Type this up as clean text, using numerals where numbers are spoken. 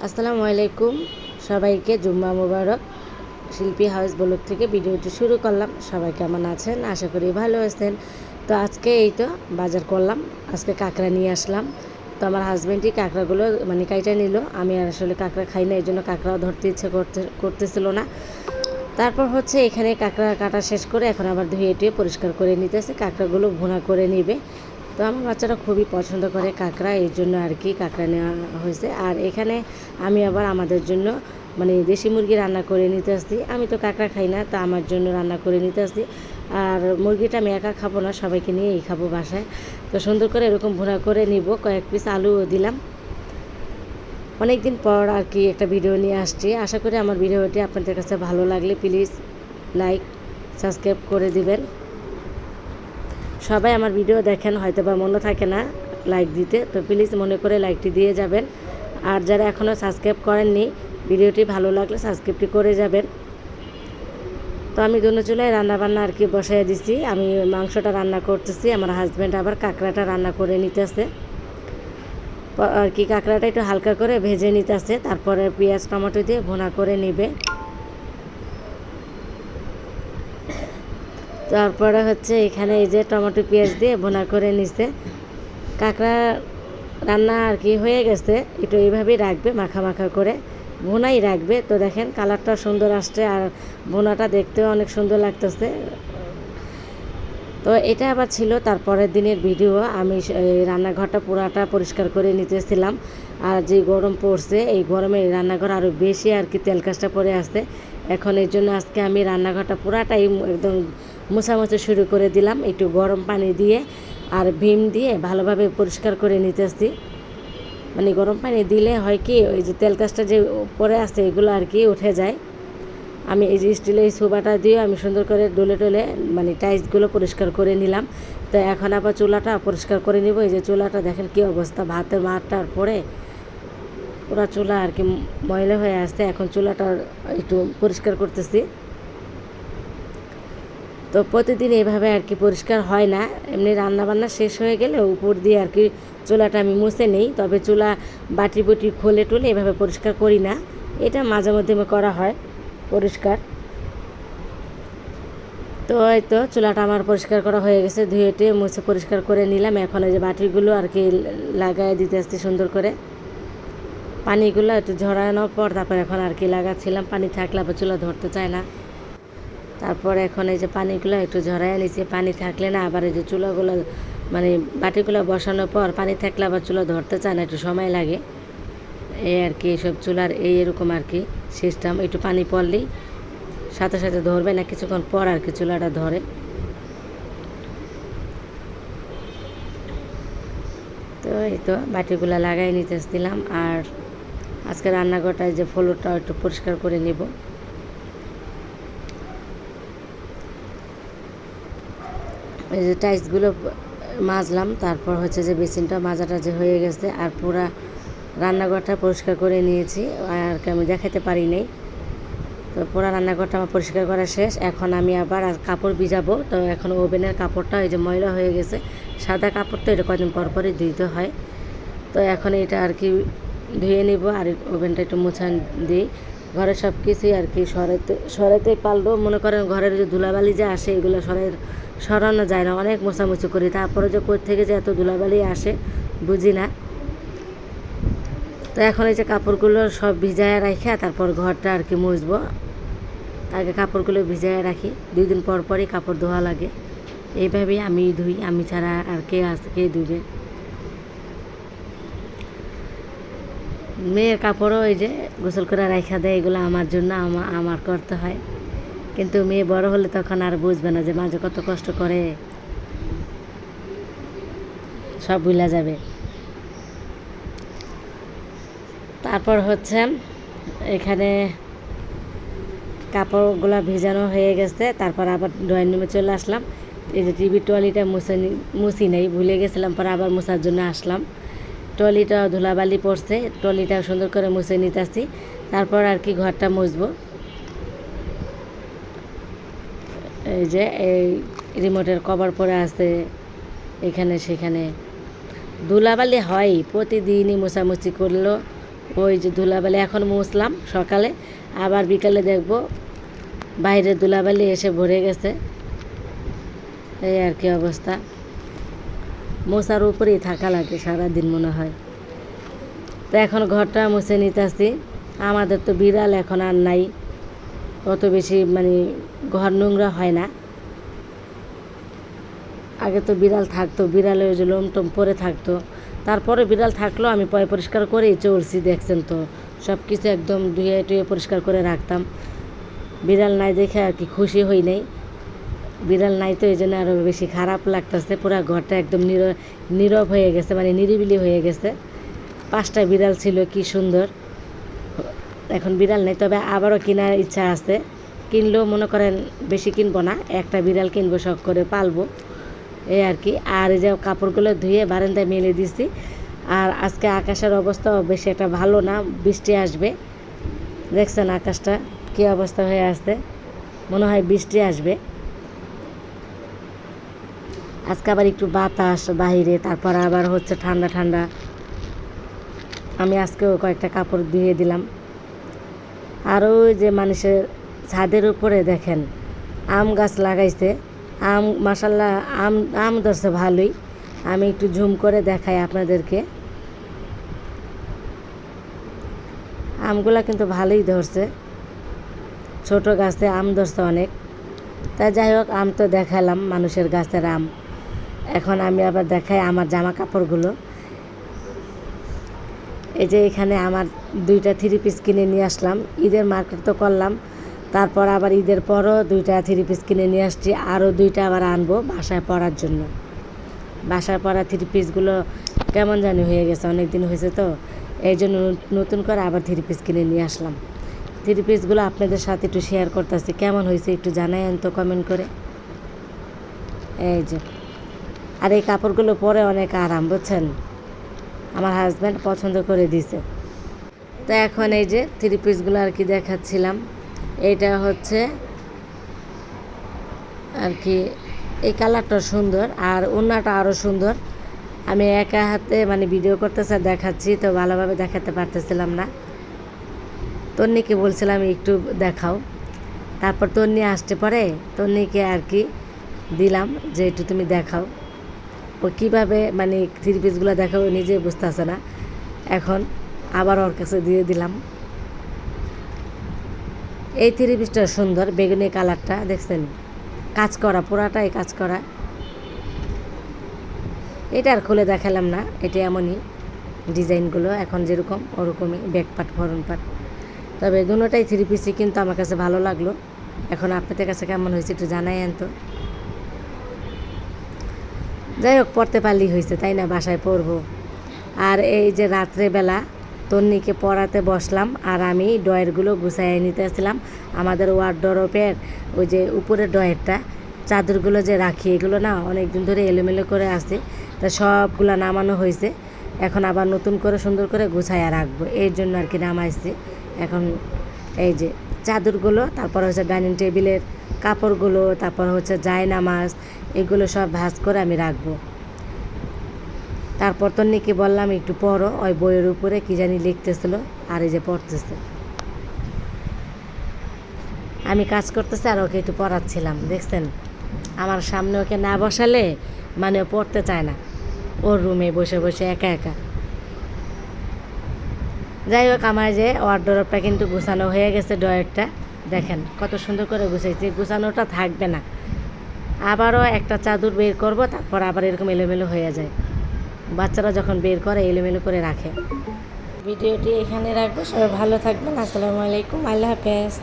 আসসালামু আলাইকুম, সবাইকে জুম্মা মুবারক। শিল্পী হাউস ব্লগ থেকে ভিডিওটি শুরু করলাম। সবাই কেমন আছেন? আশা করি ভালো আছেন। তো আজকে এই তো বাজার করলাম, আজকে কাঁকড়া নিয়ে আসলাম। তো আমার হাজব্যান্ডই কাঁকড়াগুলো কাইটা নিল। আমি আর আসলে কাঁকড়া খাই না, এই জন্য কাঁকড়াও ধরতে ইচ্ছে করতেছিল না। তারপর হচ্ছে এখানে কাঁকড়া কাটা শেষ করে এখন আবার ধুয়ে টুয়ে পরিষ্কার করে নিতেছে, কাঁকড়াগুলো ভুনা করে নিবে। তো আমার বাচ্চারা খুবই পছন্দ করে কাঁকড়া, এই জন্য আর কি কাঁকড়া নেওয়া হয়েছে। আর এখানে আমি আবার আমাদের জন্য দেশি মুরগি রান্না করে নিতে আসছি। আমি তো কাঁকড়া খাই না, তো আমার জন্য রান্না করে নিতে আসছি। আর মুরগিটা আমি একা খাবো না, সবাইকে নিয়েই খাবো বাসায়। তো সুন্দর করে এরকম ভুনা করে নিব, কয়েক পিস আলুও দিলাম। অনেক দিন পর আর কি একটা ভিডিও নিয়ে আসছি। আশা করি আমার ভিডিওটি আপনাদের কাছে ভালো লাগলে প্লিজ লাইক সাবস্ক্রাইব করে দিবেন। সবাই আমার ভিডিও দেখেন, হয়তো বা মনে থাকে না লাইক দিতে, তো প্লিজ মনে করে লাইকটি দিয়ে যাবেন। আর যারা এখনও সাবস্ক্রাইব করেননি, ভিডিওটি ভালো লাগলে সাবস্ক্রাইবটি করে যাবেন। তো আমি দুনো চুলায় রান্নাবান্না আর কি বসাই দিছি। আমি মাংসটা রান্না করতেছি, আমার হাজব্যান্ড আবার কাঁকড়াটা রান্না করে নিতেছে আর কি। কাঁকড়াটা একটু হালকা করে ভেজে নিতেছে, তারপরে পেঁয়াজ টমেটো দিয়ে ভুনা করে নিবে। তারপরে হচ্ছে এখানে এই যে টমেটো পেঁয়াজ দিয়ে ভুনা করে নিছে। কাঁকড়া রান্না আর কি হয়ে গেছে, একটু এইভাবেই রাখবে, মাখা মাখা করে ভুনাই রাখবে। তো দেখেন কালারটা সুন্দর আসছে, আর ভুনাটা দেখতেও অনেক সুন্দর লাগতেছে। তো এটা আবার ছিল তারপরের দিনের ভিডিও। আমি রান্নাঘরটা পুরাটা পরিষ্কার করে নিতেছিলাম। আর যে গরম পড়ছে, এই গরমে রান্নাঘর আরও বেশি আর কি তেলকাজটা পড়ে আসছে। এখন এই জন্য আজকে আমি রান্নাঘরটা পুরাটাই একদম মোছামুছি শুরু করে দিলাম, একটু গরম পানি দিয়ে আর ভিম দিয়ে ভালোভাবে পরিষ্কার করে নিতেছি। গরম পানি দিলে হয় কি, ওই যে তেলকাজটা যে পড়ে আসছে এগুলো আর কি উঠে যায়। আমি এই যে স্টিলের এই সোবাটা দিয়ে আমি সুন্দর করে ডলে টলে টাইলসগুলো পরিষ্কার করে নিলাম। তো এখন আবার চুলাটা পরিষ্কার করে নিব। এই যে চুলাটা দেখেন কী অবস্থা, ভাতের মারটার পরে পুরো চুলা আর কি ময়লা হয়ে আসছে। এখন চুলাটা একটু পরিষ্কার করতেছি। তো প্রতিদিন এইভাবে আর কি পরিষ্কার হয় না, এমনি রান্নাবান্না শেষ হয়ে গেলে উপর দিয়ে আর কি চুলাটা আমি মুছে নেই। তবে চুলা বাটি বুটি খুলে টুলে এভাবে পরিষ্কার করি না, এটা মাঝে মধ্যে করা হয় পরিষ্কার। তো এই তো চুলাটা আমার পরিষ্কার করা হয়ে গেছে, ধুয়ে টুয়ে মুছে পরিষ্কার করে নিলাম। এখন এই যে বাটিগুলো আর কি লাগাই দিতে আসছি সুন্দর করে। পানিগুলো একটু ঝরানোর পর তারপর এখন আর কি লাগাচ্ছিলাম, পানি থাকলে আবার চুলা ধরতে চায় না। তারপর এখন এই যে পানিগুলো একটু ঝরাই নিচ্ছে, পানি থাকলে না আবার এই যে চুলাগুলো বাটিগুলো বসানোর পর পানি থাকলে আবার চুলা ধরতে চায় না, একটু সময় লাগে। এই আর কি এইসব চুলার এরকম আর কি সিস্টেম। একটু পানি পড়লেই সাথে সাথে ধরবে না, কিছুক্ষণ পর আর কি চুলাটা ধরে। তো এই তো বাটিগুলো লাগাই নিতেছিলাম। আর আজকে রান্নাঘরটায় যে ফ্লোরটা একটু পরিষ্কার করে নিব। এই যে টাইলসগুলো মাজলাম, তারপর হচ্ছে যে বেসিনটা মাজাটা যে হয়ে গেছে। আর পুরা রান্নাঘরটা পরিষ্কার করে নিয়েছি, আর আমি দেখাতে পারি নাই। তো পুরো রান্নাঘরটা আমার পরিষ্কার করা শেষ। এখন আমি আবার কাপড় ভিজাবো। তো এখন ওভেনের কাপড়টা এই যে ময়লা হয়ে গেছে, সাদা কাপড় তো এটা কদিন পর পরই ধুইতে হয়। তো এখন এটা আর ধুয়ে নিব, আর ওভেনটা একটু মোছান দিই। ঘরে সব কিছুই আর কি সরাইতে পারলেও মনে করেন ঘরের যে ধুলাবালি যে আসে এগুলো সরানো যায় না, অনেক মোছামুছি করি। তারপরে যে কোথা থেকে যে এত ধুলাবালি আসে বুঝি না। তো এখন এই যে কাপড়গুলো সব ভিজায় রাখা, তারপর ঘরটা আর কি মুছবো। আগে কাপড়গুলো ভিজায় রাখি, 2 দিন পর পরই কাপড় ধোয়া লাগে। এইভাবেই আমি ধুই, আমি ছাড়া আর কে আছে, কে ধুবে। মেয়ের কাপড়ও এই যে গোসল করে রাখা দেয়, এগুলো আমার জন্য আমার করতে হয়। কিন্তু মেয়ে বড় হলে তখন আর বুঝবে না যে মাঝে কত কষ্ট করে, সব ভুলা যাবে। তারপর হচ্ছে এখানে কাপড়গুলো ভিজানো হয়ে গেছে, তারপর আবার ড্রয়িং রুমে চলে আসলাম। এই যে টিভির ট্রলিটা মুছি নেই, ভুলে গেছিলাম, পরে আবার মোছার জন্য আসলাম। ট্রলিটা ধুলাবালি পড়ছে, ট্রলিটা সুন্দর করে মুছে নিতেছি। তারপর আর কি ঘরটা মুছবো। এই যে এই রিমোটের কভার পরে আছে এখানে সেখানে, ধুলাবালি হয় প্রতিদিনই মোছামুছি করলেও ওই যে ধুলাবালি এখন মুছলাম সকালে, আবার বিকালে দেখব বাইরে ধুলাবালি এসে ভরে গেছে। এই আর কি অবস্থা, মোছার উপরেই থাকা লাগে সারাদিন মনে হয়। তো এখন ঘরটা মুছে নিতেছি। আমাদের তো বিড়াল এখন আর নাই, অত বেশি মানে ঘর নোংরা হয় না। আগে তো বিড়াল থাকতো, বিড়ালে ওই যে লোম টোম পরে থাকতো, তারপরে বিড়াল থাকলেও আমি পরিষ্কার করেই চলছি, দেখছেন তো সব কিছু একদম ধুয়ে টুয়ে পরিষ্কার করে রাখতাম। বিড়াল নাই দেখে আর কি খুশি হই নাই, বিড়াল নাই তো এই জন্য আরও বেশি খারাপ লাগতেছে। পুরো ঘরটা একদম নীরব হয়ে গেছে, মানে নিরিবিলি হয়ে গেছে। 5টা বিড়াল ছিল, কি সুন্দর। এখন বিড়াল নেই, তবে আবারও কেনার ইচ্ছা আছে। কিনলেও মনে করেন বেশি কিনবো না, একটা বিড়াল কিনবো, শখ করে পালবো, এই আর কি। আর এই যে কাপড়গুলো ধুয়ে বারান্দায় মেলে দিছি। আর আজকে আকাশের অবস্থাও বেশি একটা ভালো না, বৃষ্টি আসবে। দেখছেন আকাশটা কী অবস্থা হয়ে আসছে, মনে হয় বৃষ্টি আসবে। আজকে আবার একটু বাতাস বাহিরে, তারপর আবার হচ্ছে ঠান্ডা ঠান্ডা। আমি আজকেও কয়েকটা কাপড় ধুয়ে দিলাম। আর ওই যে মানুষের ছাদের উপরে দেখেন আম গাছ লাগাইছে, আম মাশাল্লাহ আম ধরছে ভালোই। আমি একটু জুম করে দেখাই আপনাদেরকে। আমগুলা কিন্তু ভালোই ধরছে, ছোট গাছে আম ধরছে অনেক। তাই যাই হোক, আম তো দেখালাম মানুষের গাছের আম। এখন আমি আবার দেখাই আমার জামা কাপড়গুলো। এই যে এখানে আমার 2টা 3 পিস কিনে নিয়ে আসলাম। ঈদের মার্কেট তো করলাম, তারপর আবার ঈদের পরও 2টা 3 পিস কিনে নিয়ে আসছি, আরও 2টা আবার আনবো বাসায় পরার জন্য। বাসায় পরা 3 পিসগুলো কেমন জানি হয়ে গেছে, অনেক দিন হয়েছে তো, এই জন্য নতুন করে আবার 3 পিস কিনে নিয়ে আসলাম। 3 পিসগুলো আপনাদের সাথে একটু শেয়ার করতেছি, কেমন হয়েছে একটু জানায়েন তো কমেন্ট করে। এই যে, আর এই কাপড়গুলো পরে অনেক আরাম, বুঝছেন, আমার হাজব্যান্ড পছন্দ করে দিছে। তো এখন এই যে 3 পিসগুলো আর কি দেখাচ্ছিলাম। এইটা হচ্ছে আর কি, এই কালারটা সুন্দর, আর ওড়নাটা আরও সুন্দর। আমি একা হাতে মানে ভিডিও করতেছে দেখাচ্ছি, তো ভালোভাবে দেখাতে পারতেছিলাম না। তন্নিকে বলছিলাম একটু দেখাও, তারপর তন্নি আসতে পরে তন্নিকে আর কি দিলাম যে একটু তুমি দেখাও। ও কীভাবে মানে 3 পিসগুলো দেখাও নিজে বুঝতেছে না, এখন আবার ওর কাছে দিয়ে দিলাম। এই 3 পিসটা সুন্দর, বেগুনি কালারটা দেখছেন, কাজ করা, পুরাটাই কাজ করা। এটা আর খুলে দেখালাম না, এটা এমনই ডিজাইনগুলো এখন যেরকম ওরকমই, ব্যাক পার্ট ফরন পার্ট। তবে দুটোটাই 3 পিসই কিন্তু আমার কাছে ভালো লাগলো। এখন আপনাদের কাছে কেমন হয়েছে একটু জানাইয়েন তো। যাই হোক, পড়তে পারলেই হয়েছে, তাই না, বাসায় পড়বো। আর এই যে রাত্রেবেলা তন্নিকে পড়াতে বসলাম, আর আমি ড্রয়ারগুলো গুছাইয়ে নিতে আসছিলাম। আমাদের ওয়ারড্রপের ওই যে উপরের ড্রয়ারটা, চাদরগুলো যে রাখি, এগুলো না অনেক দিন ধরে এলোমেলো করে আসছে, তা সবগুলো নামানো হয়েছে। এখন আবার নতুন করে সুন্দর করে গুছাইয়া রাখবো, এই জন্য আর কি নামাইছি। এখন এই যে চাদরগুলো, তারপর হচ্ছে ডাইনিং টেবিলের কাপড়গুলো, তারপর হচ্ছে জায়নামাজ, এগুলো সব ভাঁজ করে আমি রাখবো। তারপর তন্নিকে বললাম একটু পড়ো, ওই বইয়ের উপরে কী জানি লিখতেছিল, আর এই যে পড়তেছে। আমি কাজ করতেছি আর ওকে একটু পড়াচ্ছিলাম, দেখছেন। আমার সামনে ওকে না বসালে মানে ও পড়তে চায় না, ওর রুমে বসে বসে একা একা। যাই হোক, আমার যে ওয়ারড্রপটা কিন্তু গুছানো হয়ে গেছে, ড্রয়ারটা দেখেন কত সুন্দর করে গুছাইছি। গুছানোটা থাকবে না, আবারও একটা চাদর বের করব, তারপর আবার এরকম এলোমেলো হয়ে যায়। বাচ্চারা যখন বের করে এলোমেলো করে রাখে। ভিডিওটি এখানে রাখবো, সবাই ভালো থাকবেন, আসসালামু আলাইকুম, আল্লাহ হাফেজ।